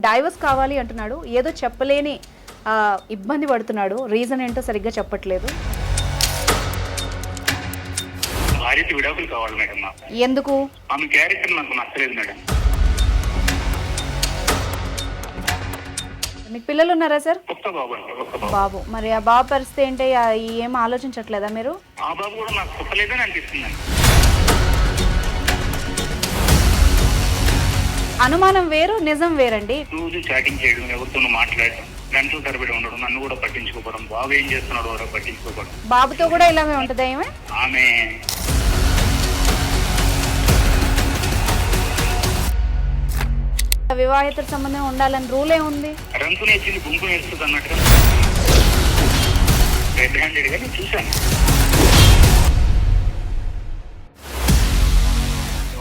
Divorce కావాలి అంటున్నాడు. ఏదో చెప్పలేని ఇబ్బంది పడుతున్నాడు. రీజన్ ఏంటో సరిగ్గా చెప్పట్లేదు. భార్యకి విడాకులు కావాలి మేడం నాకు. ఎందుకు? ఆమె క్యారెక్టర్ నాకు నచ్చలేదు మేడం. మీకు పిల్లలు ఉన్నారా సార్? ఒక్క బాబు అండి, ఒక్క బాబు. బాబు, మరి ఆ బాబు పరిస్థితి ఏంటి? ఏం ఆలోచించట్లేదా మీరు? ఆ బాబు కూడా నాకు పుట్టలేదని అనిపిస్తుందండి. అనుమానం వేరు, నిజం వేరండి. రోజు చాటింగ్ చేయడం, ఎవరితోనూ మాట్లాడడం, గంటల తరబడి ఉండడం, నన్ను కూడా పట్టించుకోవడం, బాబు ఏం చేస్తున్నాడో ఎవరో పట్టించుకోవడం. బాబుతో కూడా ఇలాగే ఉంటుందా ఏమే? ఆమె వివాహిత సంబంధం ఉండాలని రూల్ ఏముంది? రంకు నేర్చింది గుంపు నేర్చుతుంది అన్నట్టుగా రెడ్ హ్యాండెడ్ గా నేను చూశాను.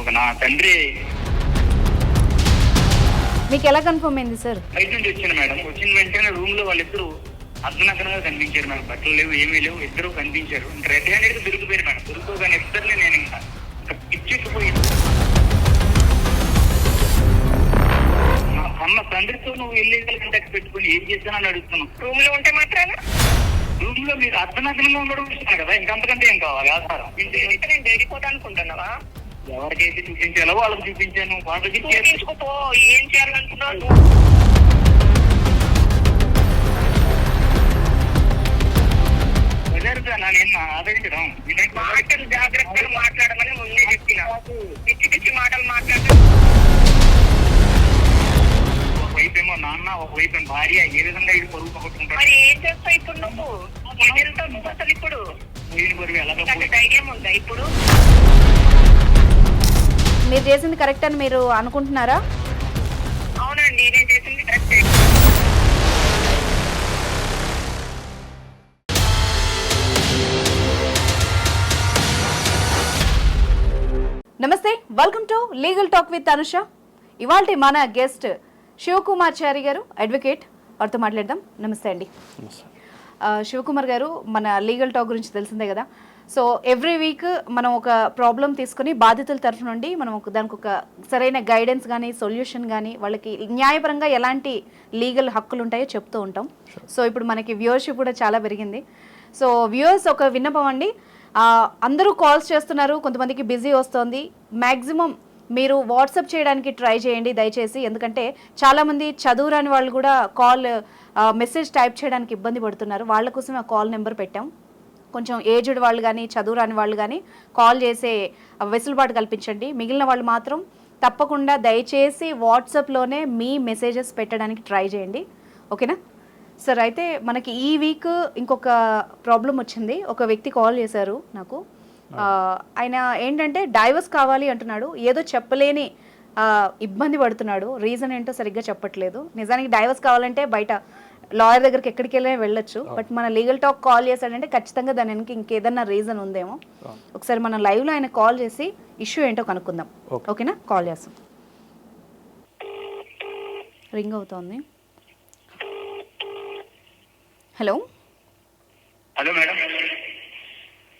ఒక నా తండ్రి మీకు ఎలా కన్ఫర్మ్ అయింది సార్? బయట నుంచి వచ్చిన మేడం. వచ్చిన వెంటనే రూమ్ లో వాళ్ళిద్దరు అర్ధనగ్నంగా కనిపించారు మేడం. బట్టలు లేవు, ఏమీ లేవు, ఇద్దరు కనిపించారు. ఇంకా రెడ్ హ్యాండెడ్ గా దొరికిపోయారు మేడం. దొరికిపోగానే ఇద్దరిని నేను ఇంకా పిచ్చెక్కిపోయింది. నా కన్న తండ్రితో నువ్వు ఇల్లీగల్ కాంటాక్ట్ పెట్టుకుని ఏం చేశానని అడుగుతున్నావు. రూమ్ లో ఉంటే మాత్రాన రూమ్ లో మీరు అర్ధనగ్నంగా ఉండడం ఇస్తున్నాను కదా, ఇంకంతకంటే ఏం కావాలి ఆధారం? నేను వెళ్ళిపోతా అనుకుంటున్నావా? ఎవరికైతే చూపించాలో వాళ్ళకి చూపించాను. వాళ్ళకి చూపించుకోపో, ఏం చేయాలనుకున్నావు? నేను ఆదరించడం మాటలు జాగ్రత్తగా మాట్లాడమని ముందే చెప్పిన. పిచ్చి పిచ్చి మాటలు మాట్లాడడం. ఒకవైపు ఏమో నాన్న, ఒకవైపు ఏమో భార్య. ఏ విధంగా ఇది పరుగు పట్టుకుంటాడు? మరి ఏం చేస్తావు ఇప్పుడు? నువ్వు ఎదురుతావు నువ్వు అసలు ఇప్పుడు? పోయిన పరుగు ఎలాగ నాకు ధైర్యం ఉందా ఇప్పుడు? మీరు చేసింది కరెక్ట్ అని మీరు అనుకుంటున్నారా? అవునండి, నేను చేసింది కరెక్టే. నమస్తే, welcome to legal talk with Anusha. ఇవాల్టి మన గెస్ట్ శివకుమార్చారి గారు, అడ్వకేట్. వారితో మాట్లాడదాం. నమస్తే అండి. శివకుమార్ గారు, మన లీగల్ టాక్ గురించి తెలిసిందే కదా. సో ఎవ్రీ వీక్ మనం ఒక ప్రాబ్లం తీసుకుని బాధితుల తరఫు నుండి మనం దానికి ఒక సరైన గైడెన్స్ కానీ సొల్యూషన్ కానీ వాళ్ళకి న్యాయపరంగా ఎలాంటి లీగల్ హక్కులు ఉంటాయో చెప్తూ ఉంటాం. సో ఇప్పుడు మనకి వ్యూవర్షిప్ కూడా చాలా పెరిగింది. సో వ్యూవర్స్ ఒక విన్నపం అండి, అందరూ కాల్స్ చేస్తున్నారు, కొంతమందికి బిజీ వస్తుంది. మ్యాక్సిమం మీరు వాట్సాప్ చేయడానికి ట్రై చేయండి దయచేసి. ఎందుకంటే చాలామంది చదువురాని వాళ్ళు కూడా మెసేజ్ టైప్ చేయడానికి ఇబ్బంది పడుతున్నారు. వాళ్ళ కోసం ఆ కాల్ నెంబర్ పెట్టాం. కొంచెం ఏజ్డ్ వాళ్ళు కానీ చదువురాని వాళ్ళు కానీ కాల్ చేసే వెసులుబాటు కల్పించండి. మిగిలిన వాళ్ళు మాత్రం తప్పకుండా దయచేసి వాట్సాప్లోనే మీ మెసేజెస్ పెట్టడానికి ట్రై చేయండి. ఓకేనా సార్? అయితే మనకి ఈ వీక్ ఇంకొక ప్రాబ్లం వచ్చింది. ఒక వ్యక్తి కాల్ చేశారు నాకు. ఆయన ఏంటంటే డైవర్స్ కావాలి అంటున్నాడు. ఏదో చెప్పలేని ఇబ్బంది పడుతున్నాడు. రీజన్ ఏంటో సరిగ్గా చెప్పట్లేదు. నిజానికి డైవర్స్ కావాలంటే బయట లాయర్ దగ్గరికి ఎక్కడికి వెళ్ళి వెళ్ళొచ్చు. బట్ మన లీగల్ టాక్ కాల్ చేశాడంటే ఖచ్చితంగా దాని వెనక ఇంకేదన్నా రీజన్ ఉందేమో. ఒకసారి మనం లైవ్లో ఆయన కాల్ చేసి ఇష్యూ ఏంటో కనుక్కుందాం. ఓకేనా? కాల్ చేస్తాం. రింగ్ అవుతోంది. హలో. Hello madam.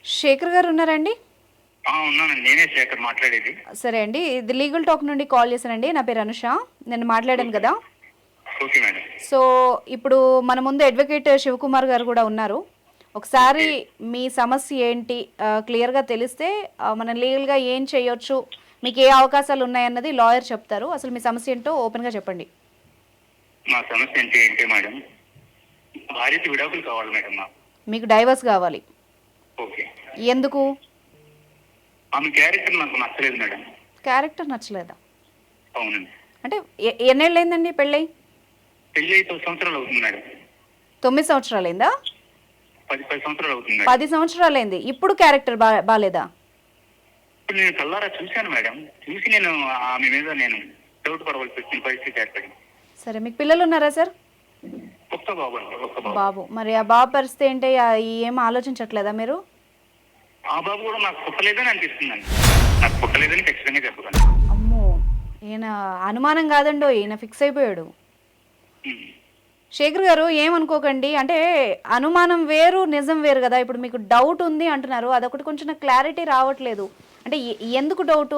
శేఖర్ గారు ఉన్నారండి? ఉన్నానండి, నేనే శేఖర్ మాట్లాడేది. సరే అండి, ఇది లీగల్ టాక్ నుండి కాల్ చేశానండి. నా పేరు అనుష. నేను మాట్లాడాను కదా. Okay madam. సో ఇప్పుడు మన ముందు అడ్వకేట్ శివకుమార్ గారు కూడా ఉన్నారు. ఒకసారి మీ సమస్య ఏంటి క్లియర్గా తెలిస్తే మనం లీగల్గా ఏం చేయొచ్చు, మీకు ఏ అవకాశాలు ఉన్నాయన్నది లాయర్ చెప్తారు. అసలు మీ సమస్య ఏంటో ఓపెన్గా చెప్పండి. మా సమస్య ఏంటి మేడం? భార్యకి విడాకులు కావాలి మేడం నాకు. మీకు డైవర్స్ కావాలి. ఓకే. ఎందుకు? ఆమె క్యారెక్టర్ నాకు నచ్చలేదు మేడం. క్యారెక్టర్ నచ్చలేదా? అవునండి. అంటే ఎన్నేళ్ళు అయిందండి పెళ్ళై? పెళ్ళి 9 సంవత్సరాలు అవుతుంది మేడం. 9 సంవత్సరాలు అయిందా? 10 సంవత్సరాలు అవుతుంది. 10 సంవత్సరాలు అయింది. ఇప్పుడు క్యారెక్టర్ బాగాలేదా? ఇప్పుడు నేను కల్లారా చూశాను మేడం. చూసి నేను ఆమె మీద నేను డౌట్ పడవలసి వచ్చిన పరిస్థితి ఏర్పడింది. సరే, మీకు పిల్లలు ఉన్నారా సార్? ఒక్క బాబు అండి, ఒక్క బాబు. బాబు, మరి ఆ బాబు పరిస్థితి ఏంటి? ఏం ఆలోచించట్లేదా మీరు? ఆ బాబు కూడా నాకు పుట్టలేదని అనిపిస్తుందండి. నాకు పుట్టలేదని ఖచ్చితంగా చెప్తాను. అమ్మో, ఈయన అనుమానం కాదండో, ఈయన ఫిక్స్ అయిపోయాడు. శేఖర్ గారు ఏమనుకోకండి, అంటే అనుమానం వేరు, నిజం వేరు కదా. ఇప్పుడు మీకు డౌట్ ఉంది అంటున్నారు, అదొకటి కొంచెం నాకు క్లారిటీ రావట్లేదు. అంటే ఎందుకు డౌట్?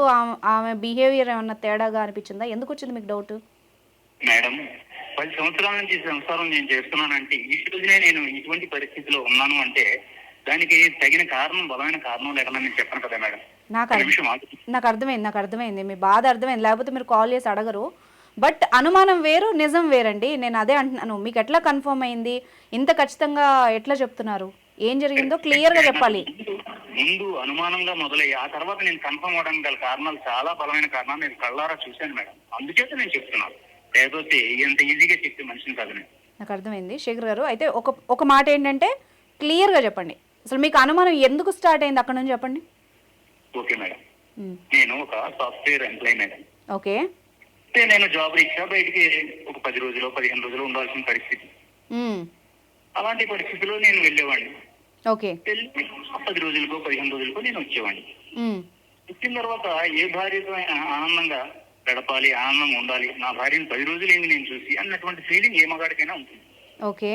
ఆమె బిహేవియర్ ఏమన్నా తేడాగా అనిపించిందా? ఎందుకు వచ్చింది మీకు డౌట్? మేడం 10 సంవత్సరాల నుంచి సంసారం నేను చేస్తున్నానంటే ఈ రోజునే నేను ఇటువంటి పరిస్థితిలో ఉన్నాను అంటే దానికి తగిన కారణం, బలమైన కారణం లేకుండా నేను చెప్పను కదా మేడం. నాకు ఒక నిమిషం ఆగు. నాకు అర్థమైంది మీ బాధ అర్థమైంది, లేకపోతే మీరు కాల్ చేసి అడగరు. బట్ అనుమానం వేరు, నిజం వేరండి. నేను అదే అంటున్నాను, మీకు ఎట్లా కన్ఫర్మ్ అయింది, ఇంత ఖచ్చితంగా ఎట్లా చెప్తున్నారు, ఏం జరిగిందో క్లియర్గా చెప్పాలి. ముందు అనుమానంగా మొదలయ్యి ఆ తర్వాత నేను కన్ఫర్మ్ అవడానికి గల కారణాలు, చాలా బలమైన కారణాలు నేను కళ్ళారా చూశాను మేడం. అందుచేత నేను చెప్తున్నాను, లేకపోతే ఎంత ఈజీగా చెప్పే మనిషిని కాదు నేను. నాకు అర్థమైంది శేఖర్ గారు. అయితే ఒక మాట ఏంటంటే క్లియర్గా చెప్పండి, అసలు మీకు అనుమానం ఎందుకు స్టార్ట్ అయింది అక్కడ నుంచి చెప్పండి. ఓకే మేడం, నేను ఒక సాఫ్ట్వేర్ ఎంప్లాయీ మేడం. ఓకే. అయితే నేను జాబ్ రీత్యా బయటికి ఒక 10 రోజులు 15 రోజులు ఉండాల్సిన పరిస్థితి. అలాంటి పరిస్థితిలో నేను వెళ్ళేవాడిని. ఓకే. వెళ్ళి 10 రోజులకో 15 రోజులకో నేను వచ్చేవాడిని. వచ్చిన తర్వాత ఏ భార్యతో అయినా ఆనందంగా గడపాలి, ఆనందంగా ఉండాలి, నా భార్యను 10 రోజులు ఏంది నేను చూసి అన్నటువంటి ఫీలింగ్ ఏ మగాడికైనా ఉంటుంది. ఓకే.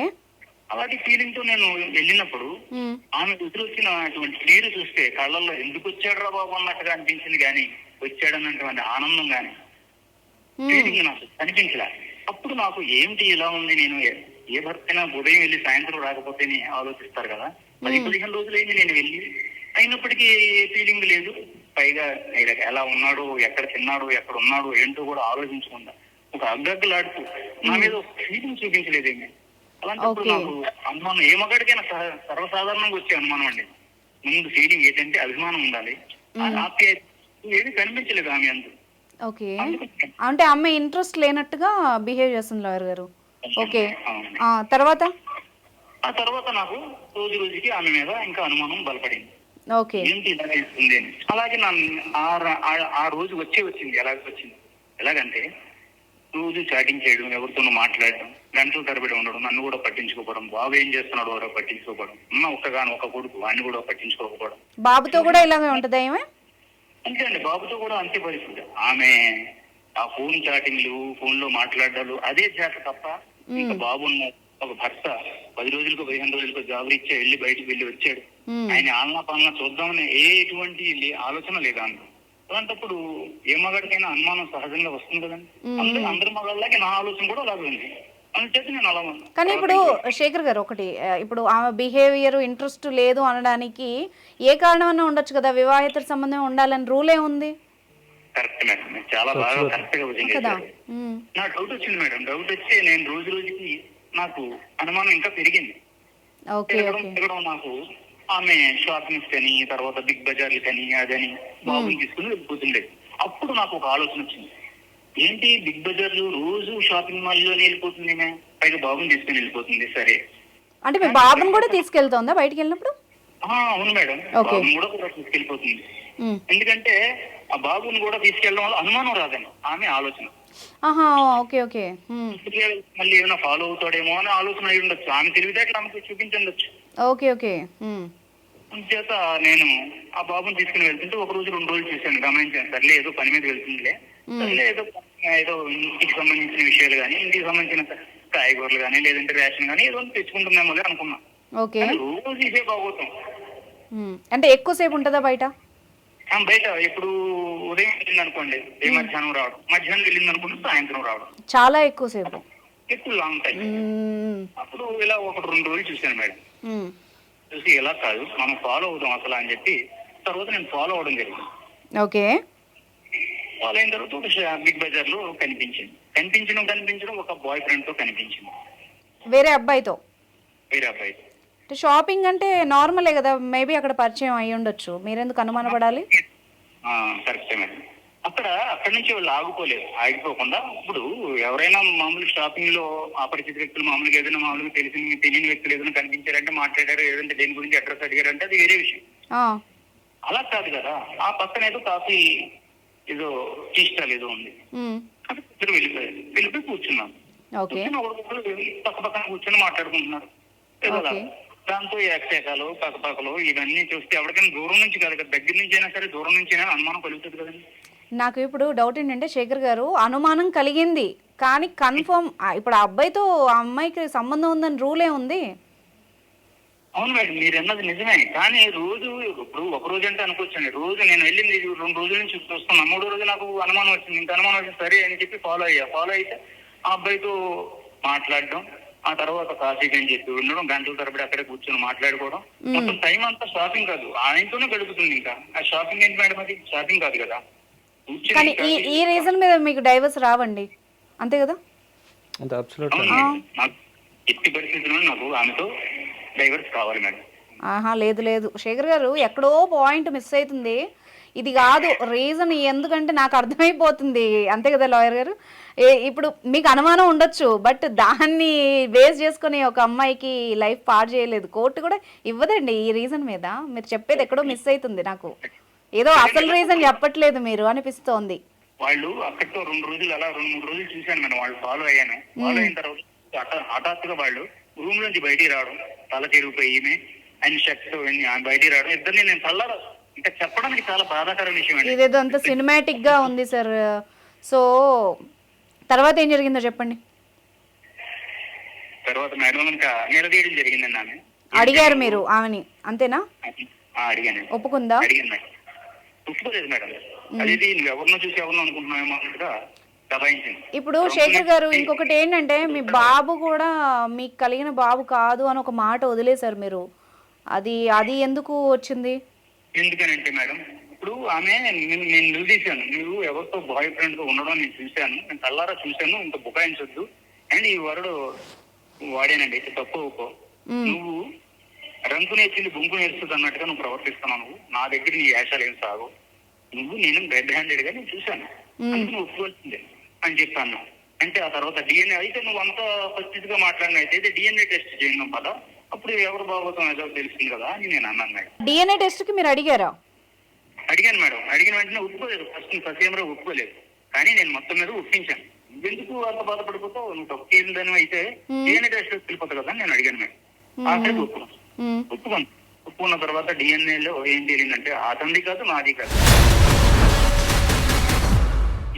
అలాంటి ఫీలింగ్ తో నేను వెళ్ళినప్పుడు ఆమె ఎదురొచ్చిన అటువంటి తీరు చూస్తే కళ్ళల్లో ఎందుకు వచ్చాడురా బాబు అన్నట్టుగా అనిపించింది, కానీ వచ్చాడన్నటువంటి ఆనందం కానీ ఫీలింగ్ నాకు కనిపించలే. అప్పుడు నాకు ఏమిటి ఇలా ఉంది, నేను ఏ భర్తైనా ఉదయం వెళ్ళి సాయంత్రం రాకపోతేనే ఆలోచిస్తారు కదా, 10-15 రోజులు అయింది నేను వెళ్ళి, అయినప్పటికీ ఫీలింగ్ లేదు. పైగా ఎలా ఉన్నాడు, ఎక్కడ తిన్నాడు, ఎక్కడ ఉన్నాడు ఏంటో కూడా ఆలోచించకుండా ఒక అగ్గలాడుతూ నా మీద ఒక ఫీలింగ్ చూపించలేదేమి. అలాంటప్పుడు నాకు అనుమానం ఏ మగాడికైనా సర్వసాధారణంగా వచ్చే అనుమానం అండి. ముందు ఫీలింగ్ ఏంటంటే అభిమానం ఉండాలి, ఆప్యాయత ఏది కనిపించలేదు ఆమె అందు. ఓకే. అంటే అమ్మాయి ఇంట్రెస్ట్ లేనట్టుగా బిహేవ్ చేస్తుంది లాయర్ గారు. ఓకే. తర్వాత నాకు రోజు రోజుకి ఆమె మీద ఇంకా అనుమానం బలపడింది. ఓకే. ఏంటి ఇలా చేస్తుంది అని. అలాగే ఆ రోజు వచ్చింది. ఎలాగంటే రోజు చాటింగ్ చేయడం, ఎవరితోనూ మాట్లాడడం, గంటల తరబడి ఉండడం, నన్ను కూడా పట్టించుకోకపోవడం, బాబు ఏం చేస్తున్నాడు ఎవరో పట్టించుకోకపోవడం, ఒక కొడుకు వాడిని కూడా పట్టించుకోకపోవడం. బాబుతో కూడా ఇలాగే ఉంటదా ఏమే? అంతే అండి, బాబుతో కూడా అంతే పరిస్థితి. ఆమె ఆ ఫోన్ చాటింగ్లు, ఫోన్ లో మాట్లాడాలు అదే చేత తప్ప ఇంకా బాబు ఒక భర్త 10 రోజులకు 15 రోజులకు జాబ్ ఇచ్చే వెళ్ళి బయటకు వెళ్ళి వచ్చాడు, ఆయన ఆలనా పాలన చూద్దామని ఎటువంటి ఆలోచన లేదా అన్న. అలాంటప్పుడు ఏ మగాడికైనా అనుమానం సహజంగా వస్తుంది కదండి. అందరి మగాళ్ళకి నా ఆలోచన కూడా అలాగే ఉంది. అందుచేత నేను అలా. కానీ ఇప్పుడు శేఖర్ గారు ఒకటి, ఇప్పుడు ఆమె బిహేవియర్ ఇంట్రెస్ట్ లేదు అనడానికి ఏ కారణం అన్నా ఉండొచ్చు కదా, వివాహిత సంబంధం ఉండాలని రూల్ ఏ ఉంది. కరెక్ట్ మేడం, చాలా బాగా కరెక్ట్ గా వచ్చింది. నా డౌట్ వచ్చింది మేడం. డౌట్ వచ్చి నేను రోజు రోజుకి నాకు అనుమానం ఇంకా పెరిగింది. పెరగడం నాకు ఆమె షాపింగ్స్ కానీ, తర్వాత బిగ్ బజార్లు కానీ అదని బాబుని తీసుకుని వెళ్ళిపోతుండే. అప్పుడు నాకు ఒక ఆలోచన వచ్చింది, ఏంటి బిగ్ బజార్లు రోజు షాపింగ్ మాల్ లోనే వెళ్ళిపోతుంది, పైగా బాబుని తీసుకుని వెళ్ళిపోతుంది. సరే అంటే మీ బాబుని కూడా తీసుకెళ్తుందా బయటికి వెళ్ళినప్పుడు? అవును మేడం, బాబుని కూడా తీసుకెళ్ళిపోతుంది. ఎందుకంటే ఆ బాబుని కూడా తీసుకెళ్ళడం వల్ల అనుమానం రాదని ఆమె ఆలోచన. ఓకే. ఓకే. మళ్ళీ ఏమైనా ఫాలో అవుతాడేమో అని ఆలోచన అయి ఉండొచ్చు. ఆమె తెలివితేటలు ఆమెకు చూపించండొచ్చు. ఓకే. ఓకే. చేత నేను ఆ బాబుని తీసుకుని వెళ్తుంటే 1 రోజు 2 రోజులు చూశాను, గమనించాను. సర్లే ఏదో పని మీద వెళ్తుందిలే, సర్లే ఏదో ఇంటికి సంబంధించిన విషయాలు కానీ, ఇంటికి సంబంధించిన కాయగూరలు కానీ, లేదంటే రేషన్ కానీ ఏదో తెచ్చుకుంటున్నామో అనుకున్నా. రోజు ఇదే బాగోతాం. అంటే ఎక్కువసేపు ఉంటుందా బయట? బయట ఎప్పుడు ఉదయం వెళ్ళింది అనుకోండి మధ్యాహ్నం రావడం, మధ్యాహ్నం వెళ్ళింది అనుకుంటే సాయంత్రం రావడం, చాలా ఎక్కువసేపు, ఎక్కువ లాంగ్ టైం. అప్పుడు ఇలా 1-2 రోజులు చూశాను మేడం. చూసి ఇలా కాదు, మనం ఫాలో అవుదాం అసలు అని చెప్పి తర్వాత నేను ఫాలో అవడం జరిగింది. ఓకే. ఫాలో అయిన తర్వాత ఒక బిగ్ బజార్ లో కనిపించడం ఒక బాయ్ ఫ్రెండ్ తో కనిపించింది, వేరే అబ్బాయితో. షాపింగ్ అంటే నార్మలే కదా, మేబీ అక్కడ పరిచయం అయ్యి ఉండొచ్చు, మీరెందుకు అనుమానపడాలి? కరెక్టే మేడం. అక్కడి నుంచి వాళ్ళు ఆగిపోకుండా ఇప్పుడు ఎవరైనా మామూలు షాపింగ్ లో అపరిచిత వ్యక్తులు మామూలుగా ఏదైనా మామూలుగా తెలియని వ్యక్తులు ఏదైనా కనిపించారంటే, మాట్లాడారు, ఏదంటే దేని గురించి అడ్రస్ అడిగారంటే అది వేరే విషయం. అలా కాదు కదా, ఆ పక్కన ఏదో కాఫీ ఏదో టీ స్టాల్ ఏదో ఉంది, ఇద్దరు వెళ్ళిపోయి కూర్చున్నాం. పక్కన కూర్చొని మాట్లాడుకుంటున్నారు. దాంతో ఏకశాఖలు పక్కపక్కలు ఇవన్నీ చూస్తే ఎవరికైనా దూరం నుంచి కాదు కదా, దగ్గర నుంచి అయినా సరే దూరం నుంచి అయినా అనుమానం కలుగుతుంది కదండి. నాకు ఇప్పుడు డౌట్ ఏంటంటే శేఖర్ గారు, అనుమానం కలిగింది కానీ కన్ఫర్మ్ ఇప్పుడు ఆ అబ్బాయితో ఆ అమ్మాయికి సంబంధం ఉందని రూలే ఉంది. అవును మేడం, మీరు అన్నది నిజమే. కానీ రోజు ఇప్పుడు 1 రోజు అంటే అనుకోవచ్చండి, రోజు నేను వెళ్ళింది 2 రోజుల నుంచి చూస్తున్నా, 3వ రోజు నాకు అనుమానం వచ్చింది. ఇంకా అనుమానం వచ్చింది, సరే అని చెప్పి ఫాలో అయితే ఆ అబ్బాయితో మాట్లాడడం, ఆ తర్వాత కాశీకి అని చెప్పి ఉండడం, గంటల తరబడి అక్కడే కూర్చొని మాట్లాడుకోవడం, మొత్తం టైం అంతా షాపింగ్ కాదు, ఆయనతోనే గడుపుతుంది. ఇంకా ఆ షాపింగ్ ఏంటి మేడం, అది షాపింగ్ కాదు కదా. కానీ ఈ రీజన్ మీద మీకు డైవర్స్ రావండి, అంతే కదా? నాకు ఎట్టి పరిస్థితుల్లో నాకు ఆమెతో డైవర్స్ కావాలి మేడం. ఆహా, లేదు లేదు శేఖర్ గారు, ఎక్కడో పాయింట్ మిస్ అవుతుంది. ఇది కాదు రీజన్, ఎందుకంటే నాకు అర్థమైపోతుంది, అంతే కదా లాయర్ గారు? ఇప్పుడు మీకు అనుమానం ఉండొచ్చు, బట్ దాన్ని బేస్ చేసుకుని ఒక అమ్మాయికి లైఫ్ పాడు చేయలేదు, కోర్టు కూడా ఇవ్వదండి ఈ రీజన్ మీద. మీరు చెప్పేది ఎక్కడో మిస్ అవుతుంది నాకు, ఏదో అసలు రీజన్ చెప్పట్లేదు మీరు అనిపిస్తోంది. వాళ్ళు అక్కడితో 2 రోజులు అలా 2-3 రోజులు చూశాను మేడం, వాళ్ళు ఫాలో అయ్యాను. ఫాలో అయిన తర్వాత హఠాత్తుగా వాళ్ళు రూమ్ నుంచి బయటికి రావడం, తల తిరిగిపోయి ఈమె ఆయన షర్ట్ బయటికి రావడం, ఇద్దరిని నేను కళ్ళారా ఇంకా చెప్పడానికి చాలా బాధాకర విషయం అండి. ఇదేదో అంత సినిమాటిక్ గా ఉంది సార్. సో తర్వాత ఏం జరిగిందో చెప్పండి. తర్వాత మేడం ఇంకా నిలదీయడం జరిగిందండి. ఆమె అడిగారు మీరు ఆమెని, అంతేనా? అడిగాను. ఒప్పుకుందా? అడిగాను మేడం, ఒప్పుకోలేదు మేడం. అది నువ్వు ఎవరినో చూసి ఎవరినో అనుకుంటున్నావేమో అన్నట్టుగా దబాయించింది. ఇప్పుడు శేఖర్ గారు, ఇంకొకటి ఏంటంటే మీ బాబు కూడా మీకు కలిగిన బాబు కాదు అని ఒక మాట వదిలేశారు మీరు, అది ఎందుకు వచ్చింది? ఎందుకనంటే మేడం, ఇప్పుడు ఆమె నేను నిలదీశాను, నువ్వు ఎవరితో బాయ్ ఫ్రెండ్ తో ఉండడం నేను చూశాను, నేను కళ్ళారా చూశాను, ఇంత బుకాయించొద్దు అండ్ ఈ వరుడు వాడేనండి, తప్పు ఒప్పుకో. నువ్వు రంకు నేర్చింది బొంకు నేర్చుతుంది అన్నట్టుగా నువ్వు ప్రవర్తిస్తున్నావు, నువ్వు నా దగ్గర నీ వేషాలు ఏం సాగు, నేను రెడ్ హ్యాండెడ్ గా నేను చూశాను, అందుకు నువ్వు ఒప్పుకోవాల్సిందే అని చెప్పాను. అంటే ఆ తర్వాత డిఎన్ఏ అయితే నువ్వు అంత పరిస్థితిగా మాట్లాడిన అయితే డిఎన్ఏ టెస్ట్ చేయను కదా, అప్పుడు ఎవరు బాగోతాం ఏదో తెలుస్తుంది కదా అని నేను అన్నాను మేడం. డిఎన్ఏ టెస్ట్ కి మీరు అడిగారా? అడిగాను మేడం. అడిగిన వెంటనే ఒప్పుకోలేదు, ఫస్ట్ ఏమో ఒప్పుకోలేదు, కానీ నేను మొత్తం మీద ఒప్పించాను. ఎందుకు అంత బాధపడిపోతావు, నువ్వు తప్పు ఏందని అయితే డిఎన్ఏ టెస్ట్ వెళ్ళిపోతావు కదా అని నేను అడిగాను మేడం. ఆఖరికి ఒప్పుకున్న తర్వాత డిఎన్ఏలో ఏం తెలియదంటే అతనిది కాదు నాది కాదు,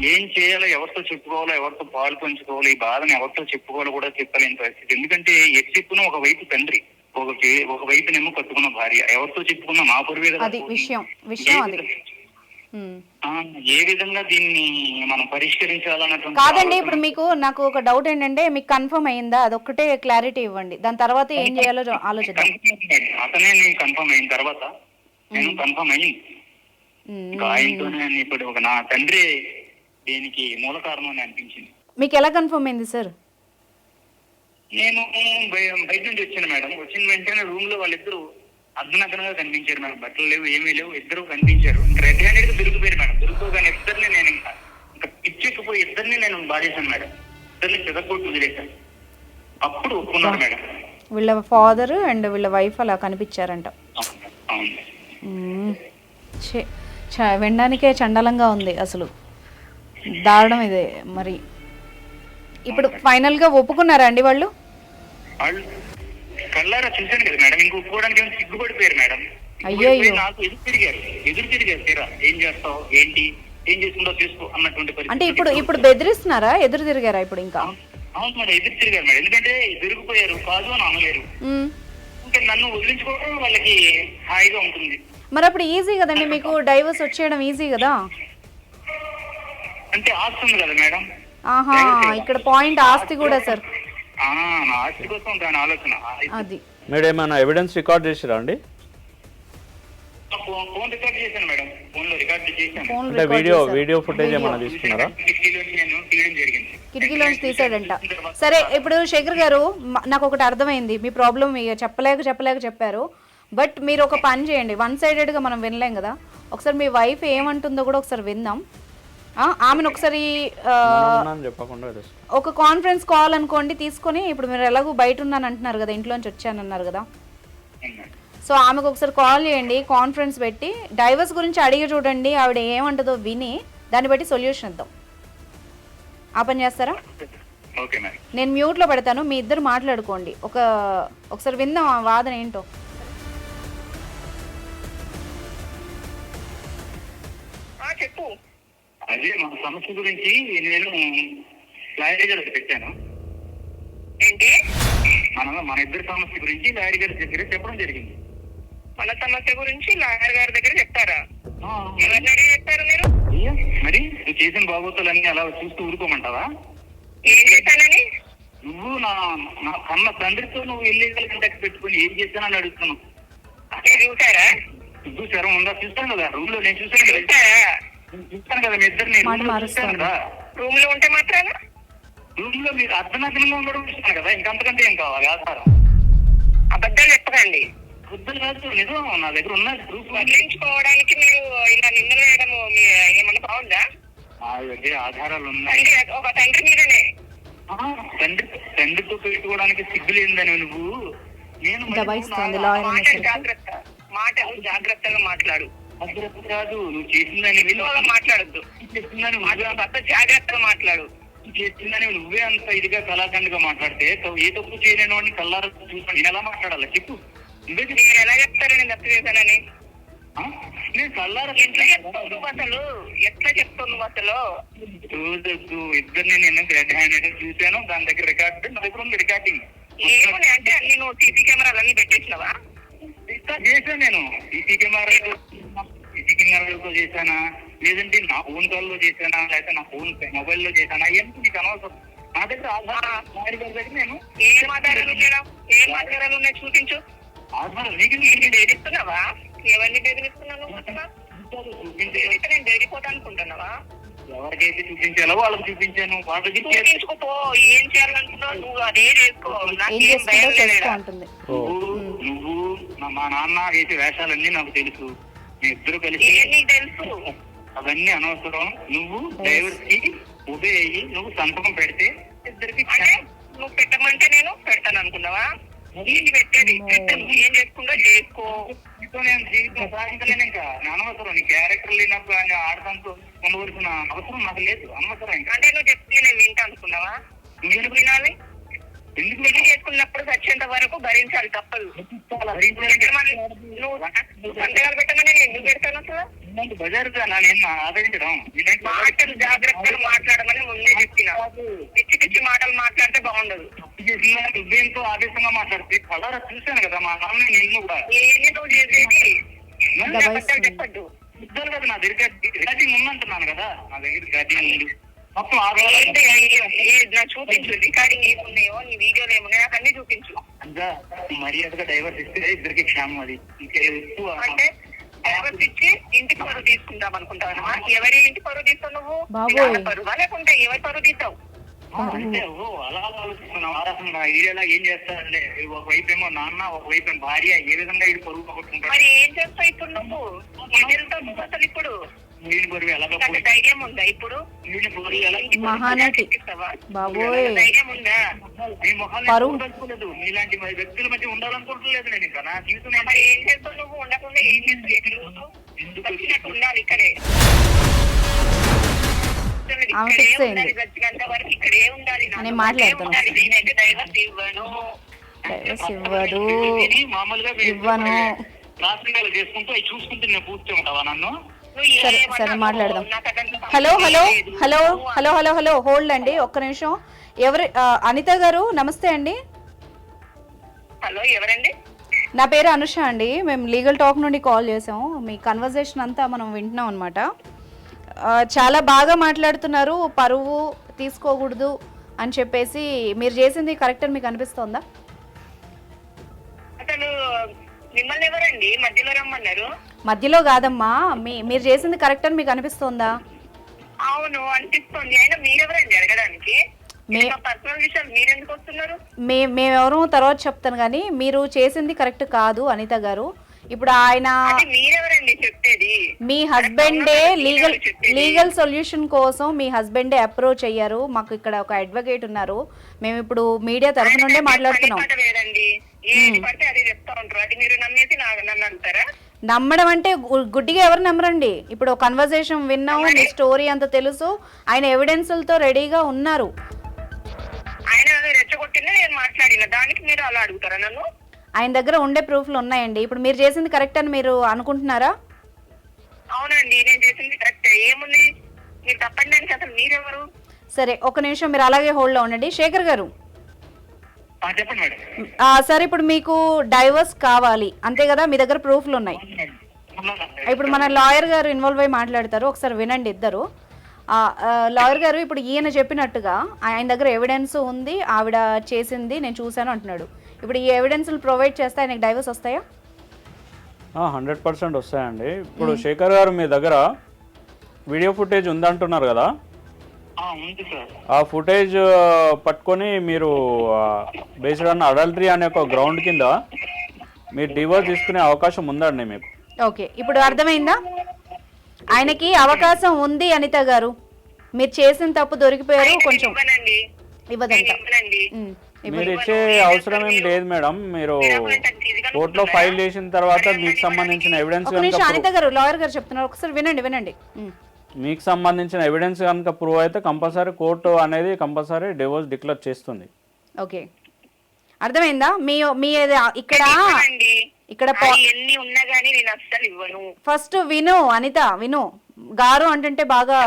ఏం చేయాలో, ఎవరితో చెప్పుకోవాలో, ఎవరితో పాలు పంచుకోవాలో, ఈ బాధను ఎవరితో చెప్పుకోవాలో కూడా చెప్పలేని పరిస్థితి. ఎందుకంటే ఎటు చెప్పుకున్న ఒకవైపు తండ్రి, ఒకవైపునేమో కట్టుకున్న భార్య, ఎవరితో చెప్పుకున్నా మా పొరువే కదా. ఏ విధంగా దీన్ని మనం పరిష్కరించాలన్నటువంటి కాదండి. ఇప్పుడు నాకు ఒక డౌట్ ఏంటంటే, మీకు కన్ఫర్మ్ అయిందా? అదొక్కటే క్లారిటీ ఇవ్వండి, దాని తర్వాత ఏం చేయాలో ఆలోచిద్దాం. అతనే నేను కన్ఫర్మ్ అయిన తర్వాత నేను కన్ఫర్మ్ అయింది, ఆయనతోనే ఇప్పుడు నా తండ్రి దీనికి మూల కారణం అని అనిపించింది. మీకు ఎలా కన్ఫర్మ్ అయింది సార్? నేను బయట నుంచి వచ్చాను మేడం. వచ్చిన వెంటనే రూమ్ లో వాళ్ళిద్దరు అర్ధనగ్నంగా కనిపించారు మేడం, బట్టలు లేవు ఏమీ లేవు, ఇద్దరు కనిపించారు. ఇంకా రెడ్ హ్యాండెడ్ గా దొరికిపోయారు మేడం. దొరుకుగానే ఇద్దరిని నేను ఇంకా పిచ్చెక్కిపోయి ఇద్దరిని నేను బాధేశాను మేడం, ఇద్దరిని చెదగొట్టు వదిలేశాను. అప్పుడు ఒప్పుకున్నారు మేడం. వీళ్ళ ఫాదర్ అండ్ వీళ్ళ వైఫ్ అలా కనిపించారంట. వినడానికే చండాలంగా ఉంది అసలు, దారుణం ఇదే. మరి ఇప్పుడు ఫైనల్ గా ఒప్పుకున్నారా అండి వాళ్ళు? కళ్ళారా చూశాను కదా మేడం, ఇంక ఒప్పుకోవడానికి సిగ్గుపడిపోయారు మేడం. అయ్యో, నాకు ఎదురు తిరిగారు తీరా, ఏం చేస్తావు ఏంటి, ఏం చేసుకుంటో చేసుకో అన్నటువంటి పరిస్థితి. అంటే ఇప్పుడు బెదిరిస్తున్నారా, ఎదురు తిరిగారా ఇప్పుడు? ఇంకా అవును మేడం, ఎదురు తిరిగారు మేడం. ఎందుకంటే దొరికిపోయారు, కాదు అని అనలేరు. ఇంకా నన్ను వదిలించుకోవడం వాళ్ళకి హాయిగా ఉంటుంది. మరి అప్పుడు ఈజీ కదండి మీకు, డైవర్స్ వచ్చేయడం ఈజీ కదా. అంటే ఆస్తి ఉంది కదా మేడం. ఆహా, ఇక్కడ పాయింట్ ఆస్తి కూడా సార్. నా ఆస్తి కోసం దాని ఆలోచన అది. మీరు ఏమైనా ఎవిడెన్స్ రికార్డ్ చేసిరా అండి? ఫోన్ రికార్డ్ చేశాను మేడం, ఫోన్ లో రికార్డ్ చేశాను. అంటే వీడియో ఫుటేజ్ ఏమైనా తీసుకున్నారా? కిటికీలోంచి తీసాడంట. సరే, ఇప్పుడు శేఖర్ గారు, నాకు ఒకటి అర్థమైంది, మీ ప్రాబ్లం చెప్పలేక చెప్పారు. బట్ మీరు ఒక పని చేయండి, వన్ సైడెడ్గా మనం వినలేం కదా, ఒకసారి మీ వైఫ్ ఏమంటుందో కూడా ఒకసారి విందాం. ఆమెను ఒకసారి ఒక కాన్ఫరెన్స్ కాల్ అనుకోండి తీసుకొని, ఇప్పుడు మీరు ఎలాగో బయట ఉన్నాను అంటున్నారు కదా, ఇంట్లోంచి వచ్చానన్నారు కదా, సో ఆమెకు ఒకసారి కాల్ చేయండి, కాన్ఫరెన్స్ పెట్టి డైవర్స్ గురించి అడిగి చూడండి, ఆవిడ ఏమంటుందో విని దాన్ని బట్టి సొల్యూషన్ ఇద్దాం. ఆ పని చేస్తారా? నేను మ్యూట్లో పెడతాను, మీ ఇద్దరు మాట్లాడుకోండి, ఒకసారి విందాం ఆ వాదన ఏంటో. చెప్పు. అదే మన సమస్య గురించి నేను లాయర్ గారికి పెట్టాను. ఏంటి? మన ఇద్దరి సమస్య గురించి లాయర్ గారి దగ్గర చెప్పడం జరిగింది. మన సమస్య గురించి లాయర్ గారి దగ్గర చెప్తారా? ఎవరి దగ్గర చెప్తారు మీరు? మరి నువ్వు చేసిన బాగోతులన్నీ అలా చూస్తూ ఊరుకోమంటావా? ఏం చేశానని? నువ్వు నా నా కన్న తండ్రితో నువ్వు ఇల్లీగల్ కాంటాక్ట్ పెట్టుకుని ఏం చేశానని అడుగుతున్నావు. మీరు చూసారా? చూసారా? ఉందా? చూస్తాను కదా రూమ్ లో, నేను చూసాను కదా. చూసారా? చూస్తాను కదా, మీ ఇద్దరిని మాట చూస్తాను మారుస్తాను. కదా. రూమ్ లో ఉంటే మాత్రాన రూమ్ లో మీరు అర్ధనగ్నంగా ఉండడం చూస్తాను కదా, ఇంకంతకంటే ఏం కావాలి ఆధారం? అబద్ధాలు చెప్పకండి. వద్దులు కాదు, నిజం నా దగ్గర ఉన్నది ప్రూఫ్. వదిలించుకోవడానికి మీరు ఇలా నిందలు వేయడం ఏమన్నా బాగుందా? నా దగ్గర ఆధారాలు ఉన్నాయి. ఒక తండ్రి మీదనే తండ్రితో పెట్టుకోవడానికి సిగ్గులేందని నువ్వు. నేను మరి దబాయిస్తోంది నా- లాయర్ మాటలు జాగ్రత్త, మాటలు జాగ్రత్తగా మాట్లాడు. అగ్రత కాదు, నువ్వు చేసిందని విలువగా మాట్లాడద్దు. చేసిందని భర్త జాగ్రత్తగా మాట్లాడు. చేసిందని నువ్వే అంత ఇదిగా కళాఖండగా మాట్లాడితే ఏ తప్పు చేయలేని వాడిని కళ్ళారా చూసాను. నేను ఎలా మాట్లాడాలి చెప్పు? నువ్వే చెప్పు. మీరు ఎలా చెప్తారు నేను తప్పు చేశానని? ఆ? నేను కళ్ళారా ఎట్లా చెప్తావు నువ్వు అసలు? ఎట్లా చెప్తావు నువ్వు అసలు? రోజు ఇద్దరిని నేను రెడ్ హ్యాండెడ్ చూశాను. దాని దగ్గర రికార్డు, నా దగ్గర ఉంది రికార్డింగ్. ఏమని అంటే అన్ని నువ్వు సీసీ కెమెరాలు అన్ని పెట్టేసినావా? ఇంకా చేశాను నేను. సీసీ కెమెరాలతో చేశానా, లేదంటే నా ఫోన్ కాల్ లో చేశానా, లేకపోతే నా ఫోన్ మొబైల్ లో చేశానా, ఎందుకు నీకు అనవసరం. నా దగ్గర ఆధార్ గారి దగ్గర నేను ఏం ఆధారాలు ఉన్నాయా? ఏం ఆధారాలు ఉన్నాయి చూపించు. ఆధార్ నీకు నేను బెదిరిస్తున్నావా? ఎవరిని బెదిరిస్తున్నావు నువ్వు అసలు? బెదిరిస్తే నేను బెదిరిపోతా అనుకుంటున్నావా? ఎవరికైతే చూపించాలో వాళ్ళకి చూపించాను. వాళ్ళకి చెప్పాను. చూపించుకోపో. ఏం చేయాలనుకున్నావు నువ్వు? అదే చేసుకో. ఏం నాకేం చేసుకుంటో భయం చేసుకో లేదా? అంటుంది. నువ్వు మా నాన్న వేసే వేషాలన్నీ నాకు తెలుసు. మీ ఇద్దరు కలిసి ఏం నీకు తెలుసు? అవన్నీ అనవసరం. నువ్వు డ్రైవర్ కి ఉదయ అయ్యి నువ్వు సంతకం పెడితే ఇద్దరికి అంటే నువ్వు పెట్టమంటే నేను పెడతాను అనుకున్నావా? ఏంటి పెట్టేది? పెట్టు. ఏం చేసుకుంటా చేసుకో. నేను జీవితం సాధించలేను. ఇంకా అనవసరం. నీ క్యారెక్టర్ లేనప్పుడు ఆయన ఆడటంతో ఉండవలసిన అవసరం నాకు లేదు. అనవసరం. ఇంకా అంటే నువ్వు చెప్తే నేను వింటా అనుకున్నావా? ఎందుకు వినాలి? ఎందుకు పెళ్లి చేసుకున్నప్పుడు వచ్చేంత వరకు భరించాలి, తప్పదు. నువ్వు సంతకాలు పెట్టమని నేను ఎందుకు పెడతాను అసలు? ఇలాంటి బజారుగా నేను ఆదరించడం ఇలాంటి మాటలు జాగ్రత్తగా మాట్లాడమని ముందే చెప్పిన. పిచ్చి పిచ్చి మాటలు మాట్లాడితే బాగుండదు. ఉదయంతో ఆదేశంగా మాట్లాడితే కలరా చూశాను కదా మా నాన్న నిన్ను కూడా. ఏంటి నువ్వు చేసేది? అబద్ధాలు చెప్పద్దు. ఇద్దరు కదా నా దగ్గర రికార్డింగ్ ఉందంటున్నాను కదా. నా దగ్గర రికార్డింగ్ ఉంది మొత్తం ఏంటి? నాకు చూపించు. రికార్డింగ్ ఏమున్నాయో, నీ వీడియోలు ఏమున్నాయో నాకు అన్ని చూపించు. అంతా మర్యాదగా డైవర్స్ ఇస్తే ఇద్దరికి క్షేమం. అది ఇంకా ఎక్కువ అంటే డైవర్స్ ఇచ్చి ఇంటి పరువు తీసుకుందాం అనుకుంటావా? ఎవరి ఇంటి పరువు తీస్తావు నువ్వు? బాబోయ్. పరువా లేకుంటే ఎవరి పరువు తీస్తావు? అంటే అలా ఆలోచిస్తున్నాం. ఆ రకంగా ఏరియాలో ఏం చేస్తారంటే ఒకవైపు ఏమో నాన్న, ఒకవైపు ఏమో భార్య, ఏ విధంగా ఇది పరువు పట్టుకుంటారు. మరి ఏం చేస్తావు ఇప్పుడు నువ్వు? ఏం చేస్తావు నువ్వు అసలు ఇప్పుడు? వీడి పరువు ఎలాగో నాకు ధైర్యం ఉందా ఇప్పుడు? వీడి పరువు ఎలా మహానటి బాబోయ్. ధైర్యం ఉందా? నీ మొహాన్ని పరువు. చూడదలుచుకోలేదు. మీలాంటి వ్యక్తుల మధ్య ఉండాలనుకుంటలేదు నేను. ఇంకా నా జీవితం మరి ఏం చేస్తావు నువ్వు? ఉండకుండా ఏం చేస్తావు? వచ్చినట్టు ఉండాలి ఇక్కడే. ఆమె ఇక్కడే ఫిక్స్ అయింది. ఉండాలి. చచ్చినంత వరకు ఇక్కడే ఉండాలి. నేను మాట్లాడతాను. ఉండాలి. నేనైతే డైవర్స్ ఇవ్వను. డైవర్స్ ఇవ్వడు, ఇది మామూలుగా ఇవ్వను. రాష్ట్రంగా చేసుకుంటూ అవి చూసుకుంటూ నేను పూర్తి ఉంటావా నన్ను? నువ్వు సరే ఏమన్నా సరే మాట్లాడదాం. నాకు అదంతా హలో హలో లేదు. Hello hello hello hello hold అండి ఒక్క నిమిషం. ఎవరు? అనిత గారు నమస్తే అండి. హలో ఎవరండి? నా పేరు అనుష అండి. మేము లీగల్ టాక్ నుండి కాల్ చేసాం. మీ కన్వర్జేషన్ అంతా మనం వింటున్నాం అనమాట. చాలా బాగా మాట్లాడుతున్నారు. పరువు తీసుకోకూడదు అని చెప్పేసి మీరు చేసింది కరెక్ట్ అని మీకు అనిపిస్తోందా? అసలు మిమ్మల్ని ఎవరండి మధ్యలో రమ్మన్నారు? మధ్యలో కాదమ్మా, మీరు చేసింది కరెక్ట్ అని మీకు అనిపిస్తోందా? అవును అనిపిస్తుంది. అయినా మీరెవరండి అడగడానికి? పర్సనల్ విషయాలు మీరెందుకు వస్తున్నారు? మేమెవరో తర్వాత చెప్తాను, కానీ మీరు చేసింది కరెక్ట్ కాదు అనిత గారు. ఇప్పుడు ఆయన అంటే మీరెవరండి చెప్పేది? మీ హస్బెండే లీగల్ సొల్యూషన్ కోసం మీ హస్బెండే అప్రోచ్ అయ్యారు. మాకు ఇక్కడ ఒక అడ్వకేట్ ఉన్నారు. మేము ఇప్పుడు మీడియా తరఫు నుండే మాట్లాడుతున్నాం. లేదండి, ఏది పడితే అది చెప్తా ఉంటారు. అది మీరు నమ్మేసి నన్ను అంటారా? నమ్మడం అంటే గుడ్డిగా ఎవరు నమ్మరండి. ఇప్పుడు కన్వర్జేషన్ విన్నాం, మీ స్టోరీ అంత తెలుసు, ఆయన ఎవిడెన్స్లతో రెడీగా ఉన్నారు. ఆయన రెచ్చగొట్టింది నేను మాట్లాడిన దానికి మీరు అలా అడుగుతారా నన్ను? ఆయన దగ్గర ఉండే ప్రూఫ్లు ఉన్నాయండి. ఇప్పుడు మీరు చేసింది కరెక్ట్ అని మీరు అనుకుంటున్నారా? అవునండి నేను చేసింది కరెక్ట్. ఏముంది మీరు తప్పడానికి? అసలు మీరెవరు? సరే ఒక నిమిషం మీరు అలాగే హోల్డ్లో ఉండండి. శేఖర్ గారు చెప్పండి మేడం. సరే ఇప్పుడు మీకు డైవర్స్ కావాలి అంతే కదా? మీ దగ్గర ప్రూఫ్లు ఉన్నాయి. ఇప్పుడు మన లాయర్ గారు ఇన్వాల్వ్ అయ్యి మాట్లాడతారు, ఒకసారి వినండి ఇద్దరు. లాయర్ గారు ఇప్పుడు ఈయన చెప్పినట్టుగా ఆయన దగ్గర ఎవిడెన్స్ ఉంది, ఆవిడ చేసింది నేను చూశాను అంటున్నాడు. ఇప్పుడు ఈ ఎవిడెన్స్లు ప్రొవైడ్ చేస్తే ఆయనకి డైవర్స్ వస్తాయా? 100% వస్తాయండి. ఇప్పుడు శేఖర్ గారు మీ దగ్గర వీడియో ఫుటేజ్ ఉందంటున్నారు కదా, ఉంది సార్. ఆ ఫుటేజ్ పట్టుకొని మీరు బేస్డ్ ఆన్ అడల్టరీ అనే ఒక గ్రౌండ్ కింద మీరు డివోర్స్ తీసుకునే అవకాశం ఉందండి మీకు. ఓకే, ఇప్పుడు అర్థమైందా? ఆయనకి అవకాశం ఉంది అనిత గారు, మీరు చేసిన తప్పు దొరికిపోయారు, కొంచెం ఇవ్వనండి, ఇవ్వదంట. ఇవ్వనండి. మీరు ఇచ్చే అవసరం ఏం లేదు మేడం. మీరు కోర్టులో ఫైల్ చేసిన తర్వాత మీకు సంబంధించిన ఎవిడెన్స్ ఒక నిమిషం అనిత గారు, లాయర్ గారు చెప్తున్నారు, ఒకసారి వినండి వినండి. మీకు సంబంధించిన ఎవిడెన్స్ కనుక ప్రూవ్ అయితే కంపల్సరీ కోర్టు అనేది కంపల్సరీ డివోర్స్ డిక్లేర్ చేస్తుంది. ఓకే, అర్థమైందా? మీ ఇక్కడ ఇక్కడ ఎన్ని ఉన్నా గానీ నేను అస్సలు ఇవ్వను. ఫస్ట్ విను అనిత, విను గారు అంటే బాగా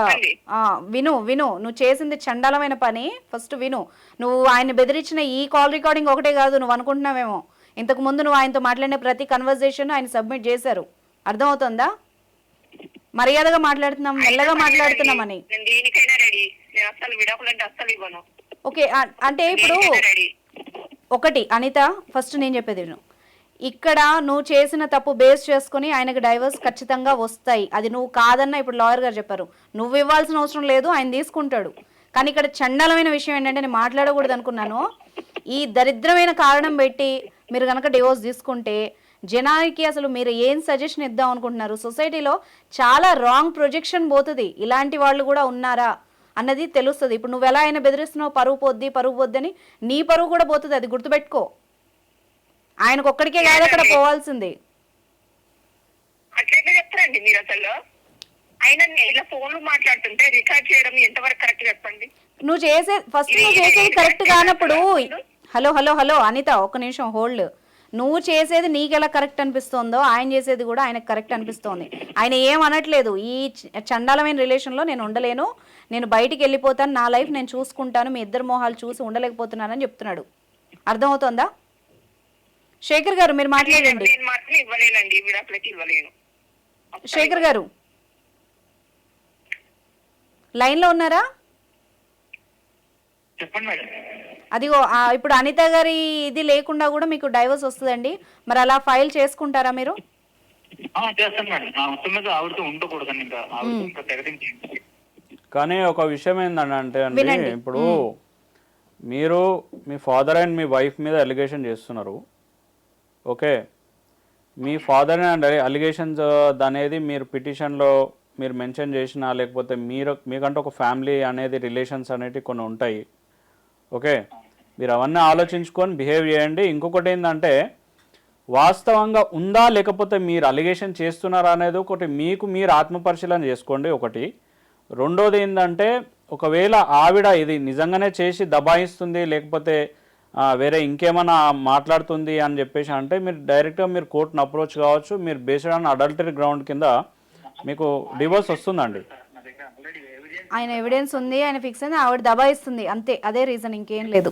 విను విను. నువ్వు చేసింది చండాలమైన పని, ఫస్ట్ విను. నువ్వు ఆయన బెదిరించిన ఈ కాల్ రికార్డింగ్ ఒకటే కాదు, నువ్వు అనుకుంటున్నావేమో ఇంతకు ముందు నువ్వు ఆయనతో మాట్లాడిన ప్రతి కన్వర్జేషన్ ఆయన సబ్మిట్ చేశారు. అర్థమవుతుందా? మర్యాదగా మాట్లాడుతున్నాం, మెల్లగా మాట్లాడుతున్నామని. నేను దేనికైనా రెడీ, నేను అస్సలు విడాకులంటే అస్సలు ఇవ్వను. ఓకే, అంటే ఇప్పుడు ఒకటి అనిత, ఫస్ట్ నేను చెప్పేది విను. ఇక్కడ నువ్వు చేసిన తప్పు బేస్ చేసుకుని ఆయనకు డైవర్స్ ఖచ్చితంగా వస్తాయి. అది నువ్వు కాదన్న ఇప్పుడు లాయర్ గారు చెప్పారు, నువ్వు ఇవ్వాల్సిన అవసరం లేదు, ఆయన తీసుకుంటాడు. కానీ ఇక్కడ చండాలమైన విషయం ఏంటంటే, నేను మాట్లాడకూడదు అనుకున్నాను, ఈ దరిద్రమైన కారణం పెట్టి మీరు కనుక డివోర్స్ తీసుకుంటే జనానికి అసలు మీరు ఏం సజెషన్ ఇద్దాం అనుకుంటున్నారు? సొసైటీలో చాలా రాంగ్ ప్రొజెక్షన్ పోతుంది, ఇలాంటి వాళ్ళు కూడా ఉన్నారా అన్నది తెలుస్తుంది. ఇప్పుడు నువ్వు ఎలా అయినా బెదిరిస్తున్నావు, పరువు పొద్దు అని నీ పరువు కూడా పోతుంది, అది గుర్తుపెట్టుకో. ఆయనకు ఒక్కడికే కాదు అక్కడ పోవాల్సింది. అట్లయితే చెప్తారండి మీరు అసలు. అయినా ఇలా ఫోన్లు మాట్లాడుతుంటే రికార్డ్ చేయడం ఎంతవరకు కరెక్ట్ చెప్పండి? నువ్వు చేసేది కరెక్ట్ కానప్పుడు, హలో హలో హలో అనిత ఒక్క నిమిషం హోల్డ్. నువ్వు చేసేది నీకు ఎలా కరెక్ట్ అనిపిస్తుందో ఆయన చేసేది కూడా ఆయనకు కరెక్ట్ అనిపిస్తోంది. ఆయన ఏం అనట్లేదు, ఈ చండాలమైన రిలేషన్లో నేను ఉండలేను, నేను బయటికి వెళ్ళిపోతాను, నా లైఫ్ నేను చూసుకుంటాను, మీ ఇద్దరు మొహాలు చూసి ఉండలేకపోతున్నానని చెప్తున్నాడు. అర్థమవుతుందా? శేఖర్ గారు మీరు మాట్లాడండి. శేఖర్ గారు లైన్ లో ఉన్నారా? చెప్పండి మేడం. అదిగో ఇప్పుడు అనిత గారి ఇది లేకుండా కూడా మీకు డైవర్స్ వస్తుందండి, మరి అలా ఫైల్ చేసుకుంటారా మీరు? చేస్తాను మేడం, నా మొత్తం మీద ఆవిడతో ఉండకూడదండి, ఇంకా ఆవిడతో ఇంకా తెగదించి. కానీ ఒక విషయం ఏంటంటే అండి, ఇప్పుడు మీరు మీ ఫాదర్ అండ్ మీ వైఫ్ మీద అలిగేషన్ చేస్తున్నారు. Okay, me father and alligations అనేది మీరు పిటిషన్లో మీరు మెన్షన్ చేసినా, లేకపోతే మీకంటే ఒక ఫ్యామిలీ అనేది రిలేషన్స్ అనేవి కొన్ని ఉంటాయి. ఓకే, మీరు అవన్నీ ఆలోచించుకొని బిహేవ్ చేయండి. ఇంకొకటి ఏంటంటే, వాస్తవంగా ఉందా లేకపోతే మీరు అలిగేషన్ చేస్తున్నారా అనేది ఒకటి మీకు మీరు ఆత్మపరిశీలన చేసుకోండి ఒకటి. రెండోది ఏంటంటే, ఒకవేళ ఆవిడ ఇది నిజంగానే చేసి దబాయిస్తుంది, లేకపోతే వేరే ఇంకేమైనా మాట్లాడుతుంది అని చెప్పేసి అంటే, మీరు డైరెక్ట్గా మీరు కోర్టును అప్రోచ్ కావచ్చు. మీరు బేస్డ్ ఆన్ అడల్టరీ గ్రౌండ్ కింద మీకు డివోర్స్ వస్తుందండి. ఆయన ఎవిడెన్స్ ఉంది, ఆయన ఫిక్స్ అయింది, ఆవిడ దబాయిస్తుంది, అంతే, అదే రీజన్, ఇంకేం లేదు.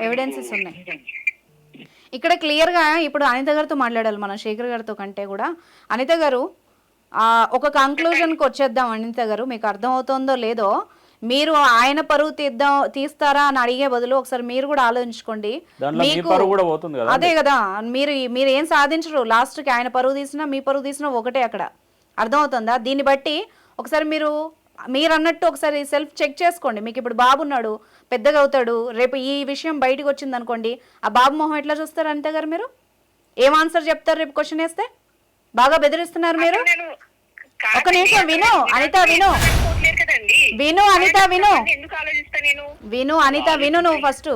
ఎవిడెన్సెస్ ఉన్నాయి ఇక్కడ క్లియర్గా. ఇప్పుడు అనిత గారితో మాట్లాడాలి మనం, శేఖర్ గారితో కంటే కూడా. అనిత గారు ఒక కంక్లూజన్కి వచ్చేద్దాం. అనిత గారు మీకు అర్థమవుతుందో లేదో, మీరు ఆయన పరువు తీస్తారా అని అడిగే బదులు ఒకసారి మీరు కూడా ఆలోచించుకోండి. మీకు అదే కదా, మీరు ఏం సాధించరు, లాస్ట్కి ఆయన పరువు తీసినా మీ పరువు తీసినా ఒకటే అక్కడ. అర్థమవుతుందా? దీన్ని బట్టి ఒకసారి మీరు అన్నట్టు ఒకసారి సెల్ఫ్ చెక్ చేసుకోండి. మీకు ఇప్పుడు బాబు ఉన్నాడు, పెద్దగా అవుతాడు, రేపు ఈ విషయం బయటకు వచ్చింది అనుకోండి, ఆ బాబు మొహం ఎట్లా చూస్తారు అనిత గారు? మీరు ఏం ఆన్సర్ చెప్తారు రేపు క్వశ్చన్ వేస్తే? బాగా బెదిరిస్తున్నారు మీరు. ఒక నిమిషం విను అనిత, విను విను అనిత, విను విను అనిత, విను నువ్వు ఫస్ట్.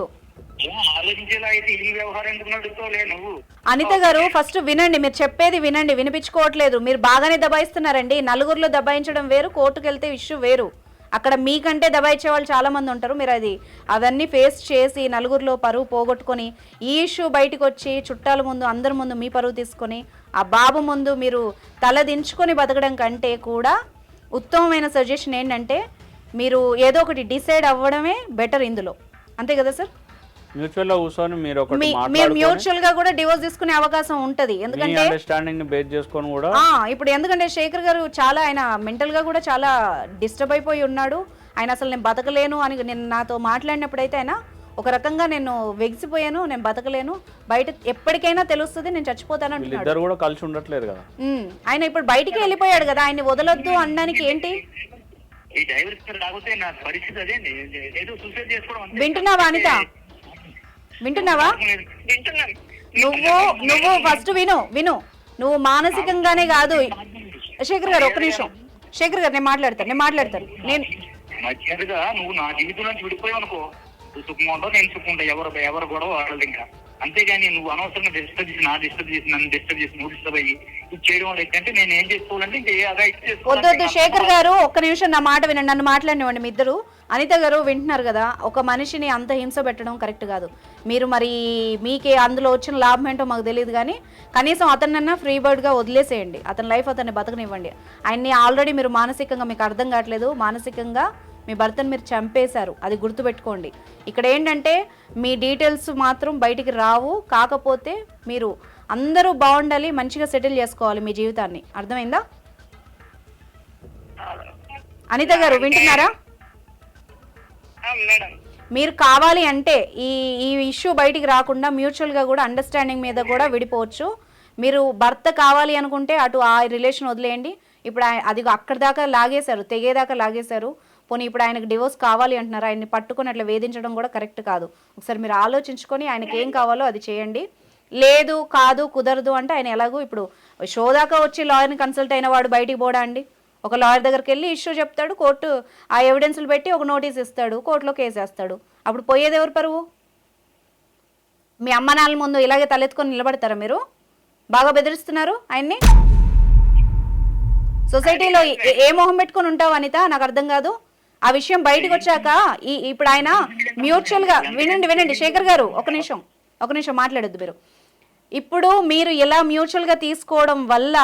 అనిత గారు ఫస్ట్ వినండి, మీరు చెప్పేది వినండి, వినిపించుకోవట్లేదు. మీరు బాగానే దబాయిస్తున్నారండి. నలుగురిలో దబాయించడం వేరు, కోర్టుకు వెళ్తే ఇష్యూ వేరు. అక్కడ మీకంటే దబాయించే వాళ్ళు చాలా మంది ఉంటారు. మీరు అవన్నీ ఫేస్ చేసి నలుగురిలో పరువు పోగొట్టుకొని ఈ ఇష్యూ బయటకు వచ్చి చుట్టాల ముందు అందరి ముందు మీ పరువు తీసుకొని ఆ బాబు ముందు మీరు తల దించుకొని బతకడం కంటే కూడా ఉత్తమమైన సజెషన్ ఏంటంటే, మీరు ఏదో ఒకటి డిసైడ్ అవ్వడమే బెటర్ ఇందులో. అంతే కదా సార్? మ్యూచువల్ గా కూర్చొని మీరు ఒకటి మీరు మాట్లాడుకొని మ్యూచువల్ గా కూడా డివోర్స్ తీసుకునే అవకాశం ఉంటది. మీ ఎందుకంటే అండర్స్టాండింగ్ ని బేస్ చేసుకొని కూడా ఇప్పుడు ఎందుకంటే శేఖర్ గారు చాలా ఆయన మెంటల్ గా కూడా చాలా డిస్టర్బ్ అయిపోయి ఉన్నాడు. ఆయన అసలు నేను బతకలేను అని నేను నాతో మాట్లాడినప్పుడైతే ఆయన ఒక రకంగా నేను వెగిసిపోయాను, నేను బతకలేను, బయట ఎప్పటికైనా తెలుస్తుంది నేను చచ్చిపోతాను అంటున్నాడు. వీళ్ళిద్దరు కూడా కలిసి ఉండట్లేదు కదా. ఆయన ఇప్పుడు బయటికి వెళ్ళిపోయాడు కదా, ఆయన్ని వదలొద్దు అనడానికి ఏంటి? ఈ డైవర్స్ రాకపోతే నా పరిస్థితి అదే అండి. ఏదో సూసైడ్ చేసుకోవడం అంతే. వింటున్నావా అనిత? వింటున్నావా? వింటున్నాను. నువ్వు ఫస్ట్ విను. నువ్వు మానసికంగానే కాదు. శేఖర్ గారు ఒక్క నిమిషం. శేఖర్ గారు నేను మాట్లాడతాను. నేను మధ్యగా నువ్వు నా జీవితం నుంచి విడిపోయావు అనుకో, నువ్వు సుఖంగా ఉండవు, నేను సుఖం ఉంటా. ఎవరు గొడవ వాళ్ళది ఇంకా. అంతేగాని నువ్వు అనవసరంగా డిస్టర్బ్ చేసి నన్ను డిస్టర్బ్ చేసి నువ్వు డిస్టర్బ్ అయ్యి ఇది చేయడం వల్ల ఏంటంటే నేను ఏం చేసుకోవాలంటే ఇంకా అగా వద్దు. శేఖర్ గారు ఒక్క నిమిషం నా మాట వినండి, నన్ను మాట్లాడినివ్వండి మీ ఇద్దరు. అనిత గారు వింటున్నారు కదా, ఒక మనిషిని అంత హింస పెట్టడం కరెక్ట్ కాదు. మీరు మరి మీకే అందులో వచ్చిన లాభం ఏంటో మాకు తెలియదు, కానీ కనీసం అతన్నన్నా ఫ్రీ బర్డ్గా వదిలేసేయండి. అతని లైఫ్ అతన్ని బతకనివ్వండి. ఆయన్ని ఆల్రెడీ మీరు మానసికంగా మీకు అర్థం కావట్లేదు, మానసికంగా మీ భర్తను మీరు చంపేశారు, అది గుర్తుపెట్టుకోండి. ఇక్కడ ఏంటంటే మీ డీటెయిల్స్ మాత్రం బయటికి రావు. కాకపోతే మీరు అందరూ బాగుండాలి, మంచిగా సెటిల్ చేసుకోవాలి మీ జీవితాన్ని. అర్థమైందా? అనిత గారు వింటున్నారా? మేడం మీరు కావాలి అంటే ఈ ఇష్యూ బయటికి రాకుండా మ్యూచువల్గా కూడా అండర్స్టాండింగ్ మీద కూడా విడిపోవచ్చు. మీరు భర్త కావాలి అనుకుంటే అటు ఆ రిలేషన్ వదిలేయండి. ఇప్పుడు అది అక్కడి దాకా లాగేశారు, తెగేదాకా లాగేశారు. పోనీ ఇప్పుడు ఆయనకు డివోర్స్ కావాలి అంటున్నారు, ఆయన్ని పట్టుకొని అట్లా వేధించడం కూడా కరెక్ట్ కాదు. ఒకసారి మీరు ఆలోచించుకొని ఆయనకి ఏం కావాలో అది చేయండి. లేదు కాదు కుదరదు అంటే ఆయన ఎలాగో ఇప్పుడు షో దాకా వచ్చి లాయర్ని కన్సల్ట్ అయిన వాడు బయటికి పోడా అండి? ఒక లాయర్ దగ్గరికి వెళ్ళి ఇష్యూ చెప్తాడు, కోర్టు ఆ ఎవిడెన్స్లు పెట్టి ఒక నోటీస్ ఇస్తాడు, కోర్టులో కేసు వేస్తాడు. అప్పుడు పోయేది ఎవరు పరువు? మీ అమ్మ నాన్నల ముందు ఇలాగే తలెత్తుకొని నిలబడతారా మీరు? బాగా బెదిరిస్తున్నారు ఆయన్ని. సొసైటీలో ఏ మొహం పెట్టుకొని ఉంటావు అనిత? నాకు అర్థం కాదు. ఆ విషయం బయటకు వచ్చాక ఇప్పుడు ఆయన మ్యూచువల్గా వినండి శేఖర్ గారు ఒక నిమిషం మాట్లాడొద్దు మీరు. ఇప్పుడు మీరు ఇలా మ్యూచువల్గా తీసుకోవడం వల్ల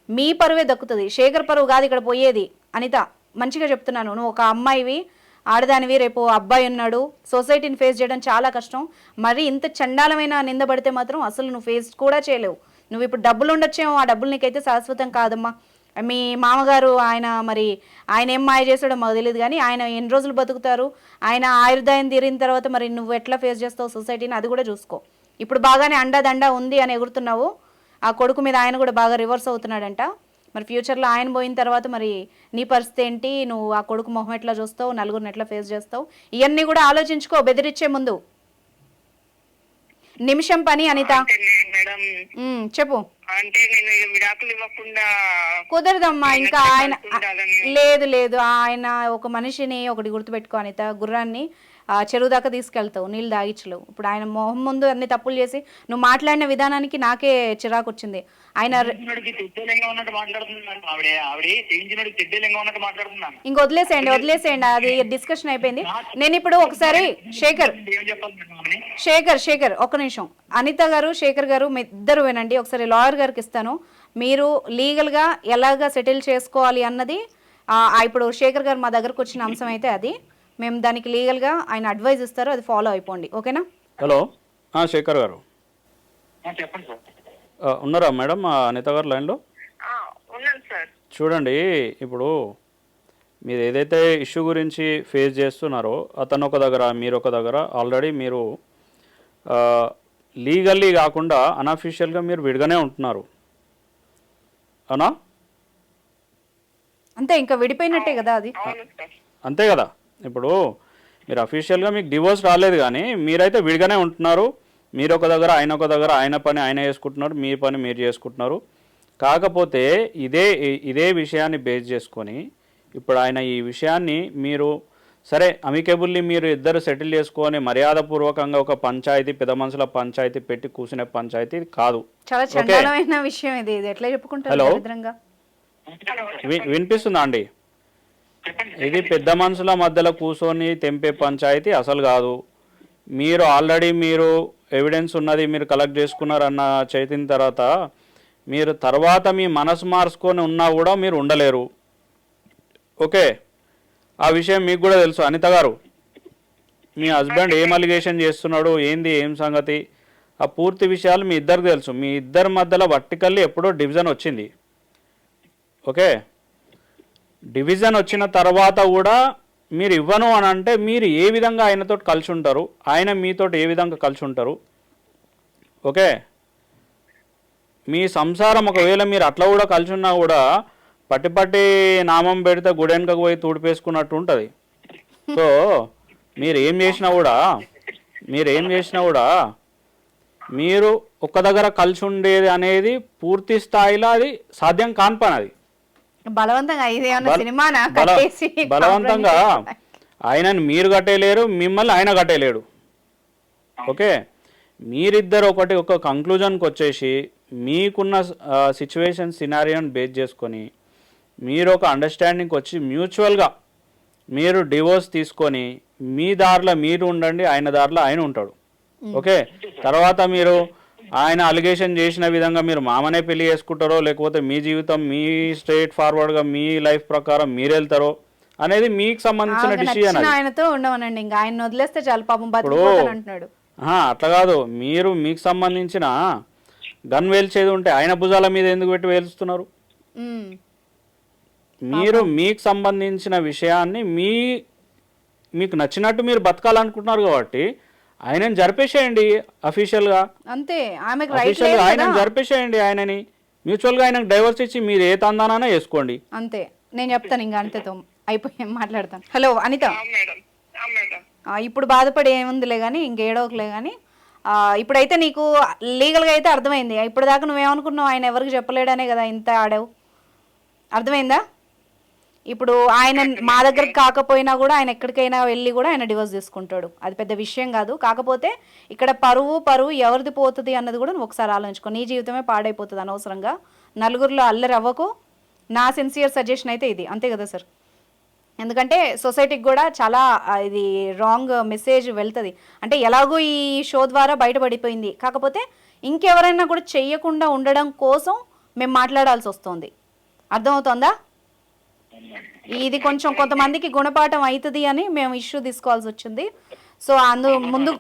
మీ పరువే దక్కుతుంది, శేఖర్ పరువు కాదు ఇక్కడ పోయేది. అనిత మంచిగా చెప్తున్నాను, నువ్వు ఒక అమ్మాయివి, ఆడదానివి, రేపు అబ్బాయి ఉన్నాడు, సొసైటీని ఫేస్ చేయడం చాలా కష్టం. మరి ఇంత చండాలమైన నిందబడితే మాత్రం అసలు నువ్వు ఫేస్ కూడా చేయలేవు. నువ్వు ఇప్పుడు డబ్బులు ఉండొచ్చేమో, ఆ డబ్బులు నీకైతే శాశ్వతం కాదమ్మా. మీ మామగారు ఆయన ఏం మాయ చేసాడో మాకు తెలియదు, కానీ ఆయన ఎన్ని రోజులు బతుకుతారు, ఆయన ఆయుర్దాయం తీరిన తర్వాత మరి నువ్వు ఎట్లా ఫేస్ చేస్తావు సొసైటీని, అది కూడా చూసుకో. ఇప్పుడు బాగానే అండా ఉంది అని ఎగురుతున్నావు, ఆ కొడుకు మీద ఆయన కూడా బాగా రివర్స్ అవుతున్నాడంట. మరి ఫ్యూచర్లో ఆయన పోయిన తర్వాత మరి నీ పరిస్థితి ఏంటి? నువ్వు ఆ కొడుకు మొహం ఎట్లా చూస్తావు, నలుగురిని ఎట్లా ఫేస్ చేస్తావు, ఇవన్నీ కూడా ఆలోచించుకో బెదిరించే ముందు. నిమిషం పని అనిత. మేడం చెప్పు. అంటే నేను విడాకులు ఇవ్వకుండా కుదరదమ్మా. ఇంకా ఆయన లేదు ఆయన ఒక మనిషిని ఒకటి గుర్తుపెట్టుకో అనిత, గుర్రాన్ని చెరువు దాకా తీసుకెళ్తావు, నీళ్ళు దాగించలేవు. ఇప్పుడు ఆయన మొహం ముందు అన్ని తప్పులు చేసి నువ్వు మాట్లాడిన విధానానికి నాకే చిరాకు వచ్చింది. ఆయన ఇంక వదిలేసేయండి, అది డిస్కషన్ అయిపోయింది. నేను ఇప్పుడు ఒకసారి శేఖర్ ఒక్క నిమిషం. అనిత గారు, శేఖర్ గారు మీ ఇద్దరు వినండి. ఒకసారి లాయర్ గారికి ఇస్తాను, మీరు లీగల్గా ఎలాగా సెటిల్ చేసుకోవాలి అన్నది. ఇప్పుడు శేఖర్ గారు మా దగ్గరకు వచ్చిన అంశం అయితే అది, మేము దానికి లీగల్గా ఆయన అడ్వైజ్ ఇస్తారు, అది ఫాలో అయిపోండి. ఓకేనా? హలో శేఖర్ గారు చెప్పండి సార్. ఉన్నారా మేడం అనిత గారు లైన్లో? ఉన్నాను సార్. చూడండి, ఇప్పుడు మీరు ఏదైతే ఇష్యూ గురించి ఫేస్ చేస్తున్నారో, అతను ఒక దగ్గర మీరు ఒక దగ్గర, ఆల్రెడీ మీరు లీగల్లీ కాకుండా అన్అఫీషియల్గా మీరు విడిగానే ఉంటున్నారు, అవునా? అంతే, ఇంకా విడిపోయినట్టే కదా అది. అంతే కదా. ఇప్పుడు మీరు అఫీషియల్గా మీకు డివోర్స్ రాలేదు, కానీ మీరైతే విడిగానే ఉంటున్నారు. మీరు ఒక దగ్గర, ఆయన ఒక దగ్గర, ఆయన పని ఆయన చేసుకుంటున్నారు, మీ పని మీరు చేసుకుంటున్నారు. కాకపోతే ఇదే విషయాన్ని బేస్ చేసుకొని ఇప్పుడు ఆయన ఈ విషయాన్ని మీరు సరే అమికేబుల్లీ మీరు ఇద్దరు సెటిల్ చేసుకొని మర్యాదపూర్వకంగా ఒక పంచాయతీ, పెద్ద మనుషుల పంచాయతీ పెట్టి కూర్చునే పంచాయతీ కాదు. చాలా చండాలమైన విషయం ఇది, ఎట్లా చెప్పుకుంటారు? వినిపిస్తుందా అండి? ఇది పెద్ద మనుషుల మధ్యలో కూర్చొని తెంపే పంచాయతీ అసలు కాదు. మీరు ఆల్రెడీ మీరు ఎవిడెన్స్ ఉన్నది, మీరు కలెక్ట్ చేసుకున్నారన్న చేతిన తర్వాత మీరు తర్వాత మీ మనసు మార్చుకొని ఉన్నా కూడా మీరు ఉండలేరు. ఓకే, ఆ విషయం మీకు కూడా తెలుసు అనిత గారు. మీ హస్బెండ్ ఏం అలిగేషన్ చేస్తున్నాడు, ఏంది ఏం సంగతి, ఆ పూర్తి విషయాలు మీ ఇద్దరికి తెలుసు. మీ ఇద్దరి మధ్యలో వర్టికల్లీ ఎప్పుడో డివిజన్ వచ్చింది. ఓకే, డివిజన్ వచ్చిన తర్వాత కూడా మీరు ఇవ్వను అని అంటే మీరు ఏ విధంగా ఆయనతో కలిసి ఉంటారు, ఆయన మీతో ఏ విధంగా కలిసి ఉంటారు? ఓకే, మీ సంసారం ఒకవేళ మీరు అట్లా కూడా కలిసి ఉన్నా కూడా పట్టి నామం పెడితే గుడెనకకు పోయి తూడిపేసుకున్నట్టు ఉంటుంది. సో మీరు ఏం చేసినా కూడా మీరు ఒక్క దగ్గర కలిసి ఉండేది అనేది పూర్తి స్థాయిలో అది సాధ్యం కాని పని. అది బలవంతంగా ఇదేమన్నా సినిమానా కట్టేసి బలవంతంగా ఆయనని మీరు కట్టేయలేరు, మిమ్మల్ని ఆయన కట్టేయలేడు. ఓకే, మీరిద్దరు ఒక కంక్లూజన్కి వచ్చేసి మీకున్న సిచ్యువేషన్ సినారియోని బేస్ చేసుకొని మీరు ఒక అండర్స్టాండింగ్కి వచ్చి మ్యూచువల్గా మీరు డివోర్స్ తీసుకొని మీ దారిలో మీరు ఉండండి, ఆయన దారిలో ఆయన ఉంటాడు. ఓకే, తర్వాత మీరు ఆయన అలిగేషన్ చేసిన విధంగా మీరు మామనే పెళ్లి చేసుకుంటారో లేకపోతే మీ జీవితం మీ స్ట్రైట్ ఫార్వర్డ్గా మీ లైఫ్ ప్రకారం మీరు వెళ్తారో అనేది మీకు సంబంధించిన డిసిజన్. ఆయనతో ఉండవనండి, ఇంకా ఆయన వదిలేస్తే చాలు, పాపం బతికిపోతాను అంటున్నాడు. అట్లా కాదు, మీరు మీకు సంబంధించిన గన్ వేల్చేది ఉంటే ఆయన భుజాల మీద ఎందుకు పెట్టి వేలుస్తున్నారు? మీరు మీకు సంబంధించిన విషయాన్ని మీకు నచ్చినట్టు మీరు బతకాలనుకుంటున్నారు కాబట్టి ఆయనని జరిపేసేయండి అఫీషియల్గా. అంతే, ఆమెకు అఫీషియల్గా ఆయనని జరిపేసేయండి. ఆయనని మ్యూచువల్గా ఆయనకు డైవర్స్ ఇచ్చి మీరు ఏ తందానైనా వేసుకోండి. అంతే, నేను చెప్తాను ఇంకా అంతేతో అయిపోయి మాట్లాడతాను. హలో అనిత, ఇప్పుడు బాధపడి ఏముందిలే కానీ ఇంకేడోకలే కానీ ఇప్పుడైతే నీకు లీగల్గా అయితే అర్థమైంది. ఇప్పుడు దాకా నువ్వేమనుకున్నావు, ఆయన ఎవరికి చెప్పలేడనే కదా ఇంత ఆడావు, అర్థమైందా? ఇప్పుడు ఆయన మా దగ్గరకు కాకపోయినా కూడా ఆయన ఎక్కడికైనా వెళ్ళి కూడా ఆయన డివోర్స్ తీసుకుంటాడు, అది పెద్ద విషయం కాదు. కాకపోతే ఇక్కడ పరువు ఎవరిది పోతుంది అన్నది కూడా నువ్వు ఒకసారి ఆలోచించుకో. నీ జీవితమే పాడైపోతుంది అనవసరంగా, నలుగురిలో అల్లరి అవ్వకు. నా సిన్సియర్ సజెషన్ అయితే ఇది, అంతే కదా సార్? ఎందుకంటే సొసైటీకి కూడా చాలా ఇది రాంగ్ మెసేజ్ వెళ్తుంది. అంటే ఎలాగో ఈ షో ద్వారా బయటపడిపోయింది, కాకపోతే ఇంకెవరైనా కూడా చెయ్యకుండా ఉండడం కోసం మేము మాట్లాడాల్సి వస్తుంది, అర్థమవుతుందా? ఇది కొంచెం కొంతమందికి గుణపాఠం అవుతుంది అని మేము ఇష్యూ తీసుకోవాల్సి వచ్చింది. సో ముందు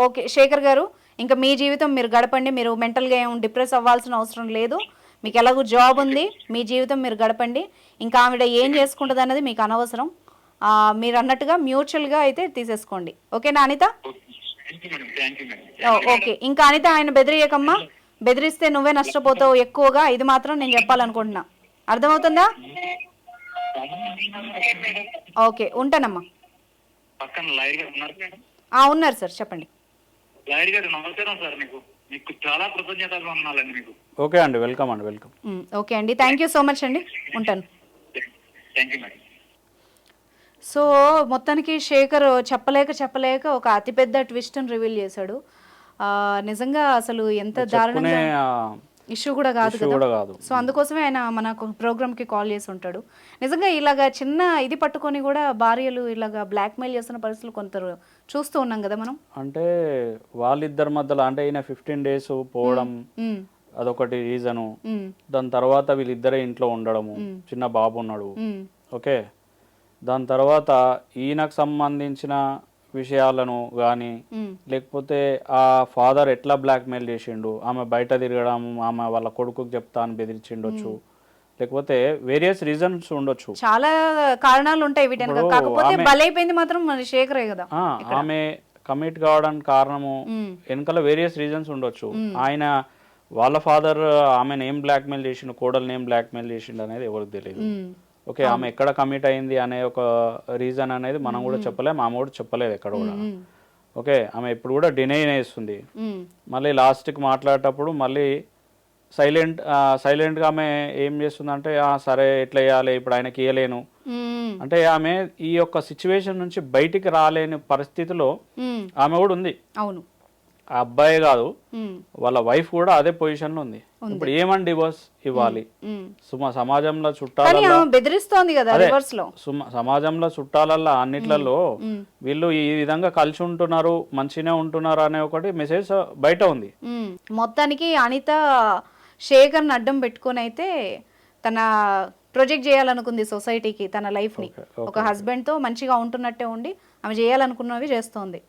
ఓకే శేఖర్ గారు, ఇంకా మీ జీవితం మీరు గడపండి. మీరు మెంటల్గా ఏం డిప్రెస్ అవ్వాల్సిన అవసరం లేదు. మీకు ఎలాగో జాబ్ ఉంది, మీ జీవితం మీరు గడపండి. ఇంకా ఆవిడ ఏం చేసుకుంటుంది అన్నది మీకు అనవసరం. మీరు అన్నట్టుగా మ్యూచువల్గా అయితే తీసేసుకోండి. ఓకేనా అనిత? ఓకే, ఇంకా అనిత ఆయన బెదిరియకమ్మా, బెదిరిస్తే నువ్వే నష్టపోతావు ఎక్కువగా, ఇది మాత్రం నేను చెప్పాలనుకుంటున్నా, అర్థమవుతుందా? ఓకే, ఉంటానమ్మా. ఉన్నారు సార్, చెప్పండి. ఓకే అండి, వెల్కమ్ అండి, వెల్కమ్. ఓకే అండి, థ్యాంక్ యూ సో మచ్ అండి, ఉంటాను. సో మొత్తానికి శేఖర్ చెప్పలేక ఒక అతిపెద్ద ట్విస్ట్ని రివీల్ చేశాడు. నిజంగా అసలు ఎంత దారుణంగా ఇష్యూ కూడా కాదు కదా. సో అందుకోసమే ఆయన మన ప్రోగ్రామ్కి కాల్ చేసి ఉంటాడు. నిజంగా ఇలాగా చిన్న ఇది పట్టుకొని కూడా భార్యలు ఇలాగా బ్లాక్మెయిల్ చేస్తున్న పరిస్థితులు కొంత చూస్తూ ఉన్నాం కదా మనం. అంటే వాళ్ళిద్దరి మధ్యలో అంటే ఈయన 15 days పోవడం అదొకటి రీజను. దాని తర్వాత వీళ్ళిద్దరే ఇంట్లో ఉండడము, చిన్న బాబు ఉన్నాడు. ఓకే, దాని తర్వాత ఈయనకు సంబంధించిన విషయాలను కానీ లేకపోతే ఆ ఫాదర్ ఎట్లా బ్లాక్మెయిల్ చేసిండు, ఆమె బయట తిరగడం, ఆమె వాళ్ళ కొడుకుకి చెప్తా అని బెదిరించిండొచ్చు, లేకపోతే వేరియస్ రీజన్స్ ఉండొచ్చు, చాలా కారణాలు ఉంటాయి వీటిని. కాకపోతే బలైపోయింది మాత్రం శేఖరే కదా. ఆమె కమిట్ కావడానికి కారణము వెనకాల వేరియస్ రీజన్స్ ఉండొచ్చు. ఆయన వాళ్ళ ఫాదర్ ఆమెను ఏం బ్లాక్మెయిల్ చేసిండు, కోడల్ని ఏం బ్లాక్మెయిల్ చేసిండు అనేది ఎవరికి తెలియదు. ఓకే, ఆమె ఎక్కడ కమిట్ అయింది అనే ఒక రీజన్ అనేది మనం కూడా చెప్పలేము, ఆమె కూడా చెప్పలేదు ఎక్కడ కూడా. ఓకే, ఆమె ఇప్పుడు కూడా డినై చేస్తుంది. మళ్ళీ లాస్ట్కి మాట్లాడేటప్పుడు మళ్ళీ సైలెంట్గా ఆమె ఏం చేస్తుందంటే సరే ఎట్లా వేయాలి ఇప్పుడు ఆయనకి ఇయ్యలేను అంటే ఆమె ఈ యొక్క సిచ్యువేషన్ నుంచి బయటికి రాలేని పరిస్థితిలో ఆమె కూడా ఉంది. అవును, ఆ అబ్బాయి కాదు వాళ్ళ వైఫ్ కూడా అదే పొజిషన్ లో ఉంది. ఇప్పుడు ఏమని డివోర్స్ ఇవ్వాలి? సమాజంలో చుట్టాలల్లో బెదిరిస్తోంది కదా, రివర్స్ లో సమాజంలో చుట్టాలల్లో అన్నిట్లలో వీళ్ళు ఈ విధంగా కలిసి ఉంటున్నారు, మంచిగానే ఉంటున్నారు అనే ఒకటి మెసేజ్ బయట ఉంది. మొత్తానికి అనిత శేఖర్ని అడ్డం పెట్టుకొని అయితే తన ప్రొజెక్ట్ చేయాలనుకుంది సొసైటీకి తన లైఫ్ని. Okay, okay, ఒక హస్బెండ్తో మంచిగా ఉంటున్నట్టే ఉండి ఆమె చేయాలనుకున్నవి చేస్తోంది.